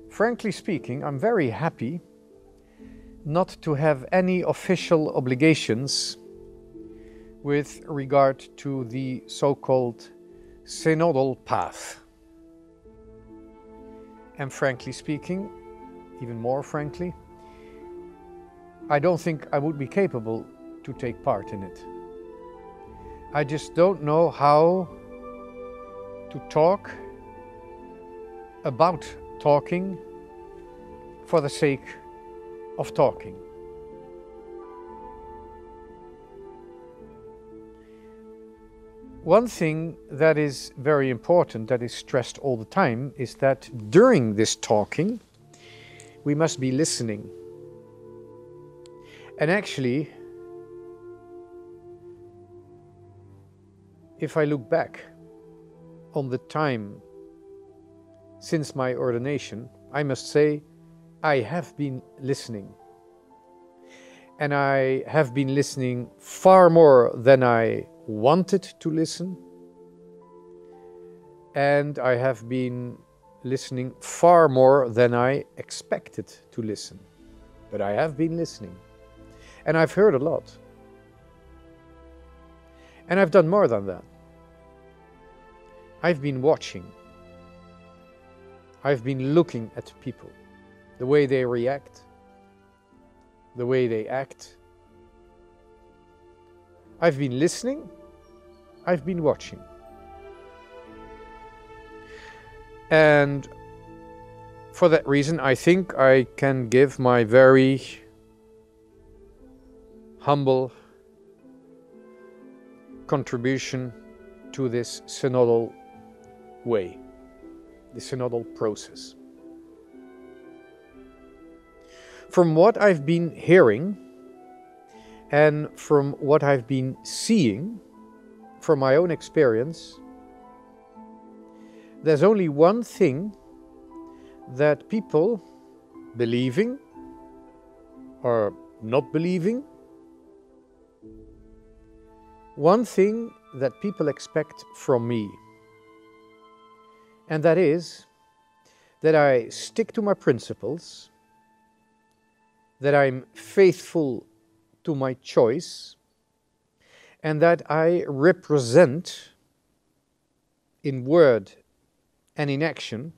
Frankly speaking, I'm very happy not to have any official obligations with regard to the so-called synodal path. And frankly speaking, even more frankly, I don't think I would be capable to take part in it. I just don't know how to talk about talking for the sake of talking. One thing that is very important, that is stressed all the time, is that during this talking, we must be listening. And actually, if I look back on the time since my ordination, I must say I have been listening. And I have been listening far more than I wanted to listen. And I have been listening far more than I expected to listen. But I have been listening. And I've heard a lot. And I've done more than that. I've been watching. I've been looking at people, the way they react, the way they act. I've been listening, I've been watching. And for that reason, I think I can give my very humble contribution to this synodal way, the synodal process. From what I've been hearing and from what I've been seeing from my own experience, there's only one thing that people believing or not believing, one thing that people expect from me, and that is that I stick to my principles, that I'm faithful to my choice, and that I represent in word and in action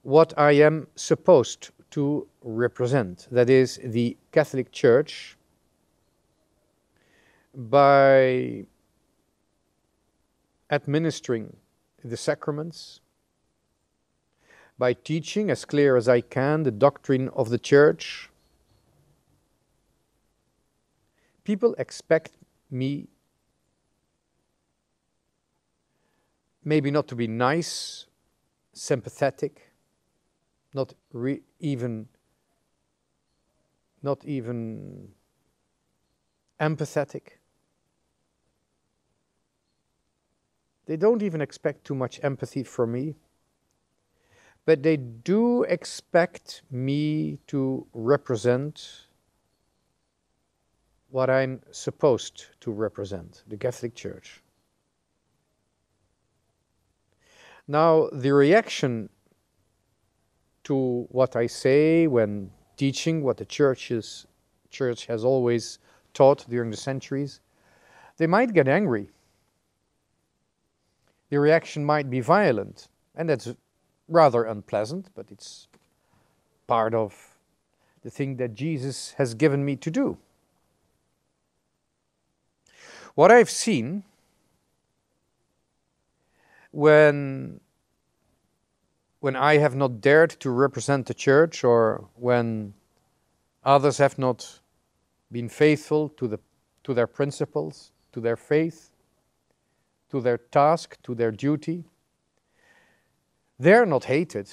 what I am supposed to represent. That is the Catholic Church by administering the sacraments, by teaching as clear as I can the doctrine of the Church. People expect me maybe not to be nice, sympathetic, not even empathetic. They don't even expect too much empathy from me, but they do expect me to represent what I'm supposed to represent, the Catholic Church. Now, the reaction to what I say when teaching what the Church has always taught during the centuries, they might get angry. The reaction might be violent, and that's rather unpleasant, but it's part of the thing that Jesus has given me to do. What I've seen when I have not dared to represent the Church, or when others have not been faithful to their principles, to their faith, to their task, to their duty, they're not hated,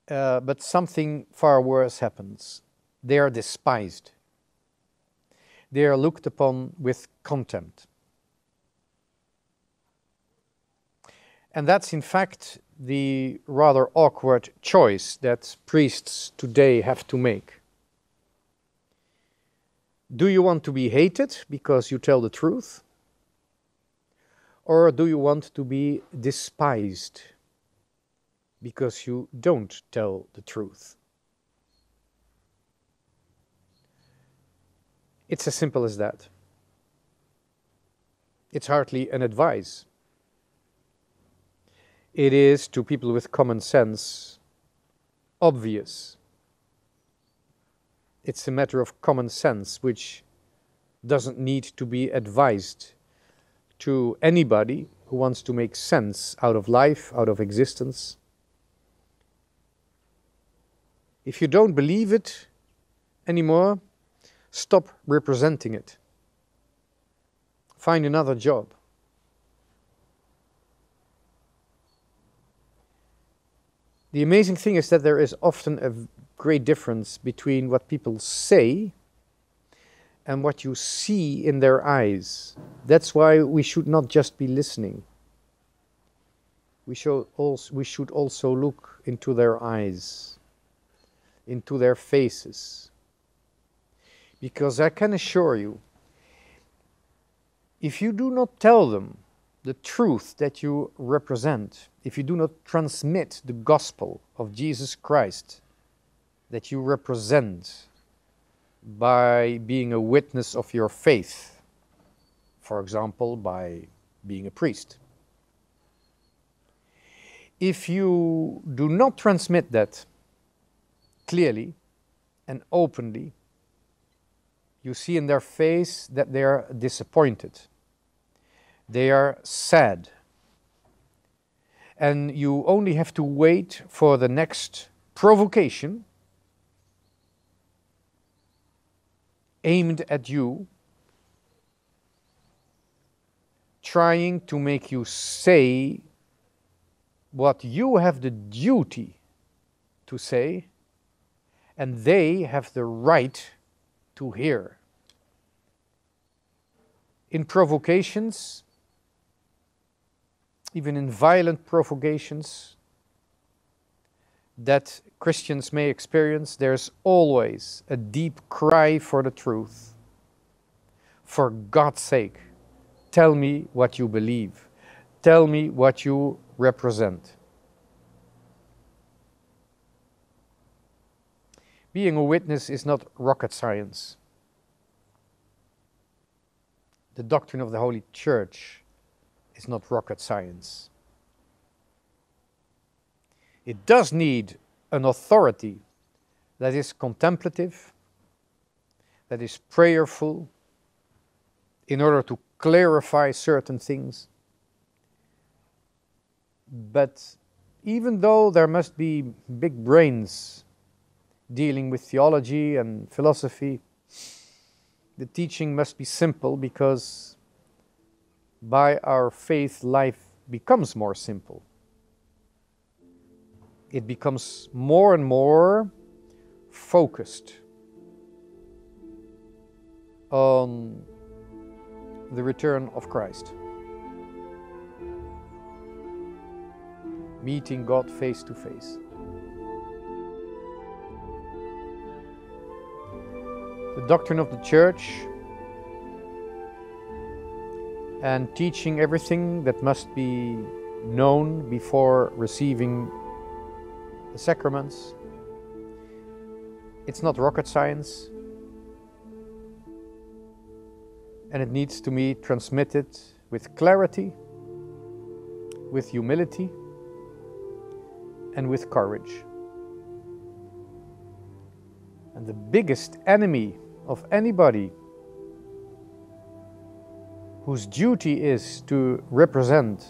but something far worse happens. They are despised. They are looked upon with contempt. And that's in fact the rather awkward choice that priests today have to make. Do you want to be hated because you tell the truth? Or do you want to be despised because you don't tell the truth? It's as simple as that. It's hardly an advice. It is, to people with common sense, obvious. It's a matter of common sense, which doesn't need to be advised to anybody who wants to make sense out of life, out of existence. If you don't believe it anymore, stop representing it. Find another job. The amazing thing is that there is often a great difference between what people say and what you see in their eyes. That's why we should not just be listening. We should also look into their eyes, into their faces. Because I can assure you, if you do not tell them the truth that you represent, if you do not transmit the gospel of Jesus Christ that you represent by being a witness of your faith, for example, by being a priest. If you do not transmit that clearly and openly, you see in their face that they are disappointed. They are sad. And you only have to wait for the next provocation aimed at you, trying to make you say what you have the duty to say, and they have the right to hear. In provocations, even in violent provocations that Christians may experience, there's always a deep cry for the truth. For God's sake, tell me what you believe. Tell me what you represent. Being a witness is not rocket science. The doctrine of the Holy Church is not rocket science. It does need an authority that is contemplative, that is prayerful, in order to clarify certain things. But even though there must be big brains dealing with theology and philosophy, the teaching must be simple, because by our faith, life becomes more simple. It becomes more and more focused on the return of Christ. Meeting God face to face. The doctrine of the Church and teaching everything that must be known before receiving the sacraments. It's not rocket science, and it needs to be transmitted with clarity, with humility, and with courage. And the biggest enemy of anybody whose duty is to represent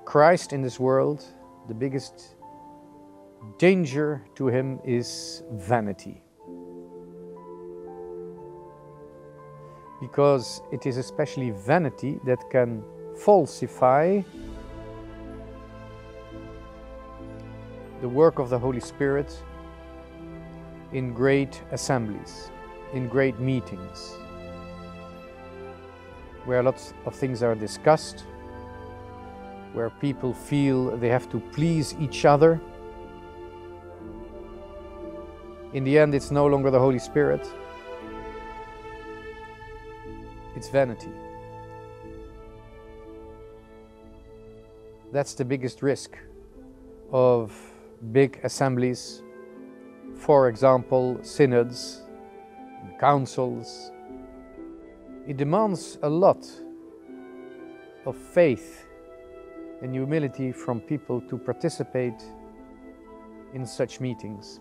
Christ in this world, the biggest danger to him is vanity. Because it is especially vanity that can falsify the work of the Holy Spirit in great assemblies, in great meetings, where lots of things are discussed, where people feel they have to please each other. In the end, it's no longer the Holy Spirit, It's vanity. That's the biggest risk of big assemblies, for example, synods, councils. It demands a lot of faith and humility from people to participate in such meetings.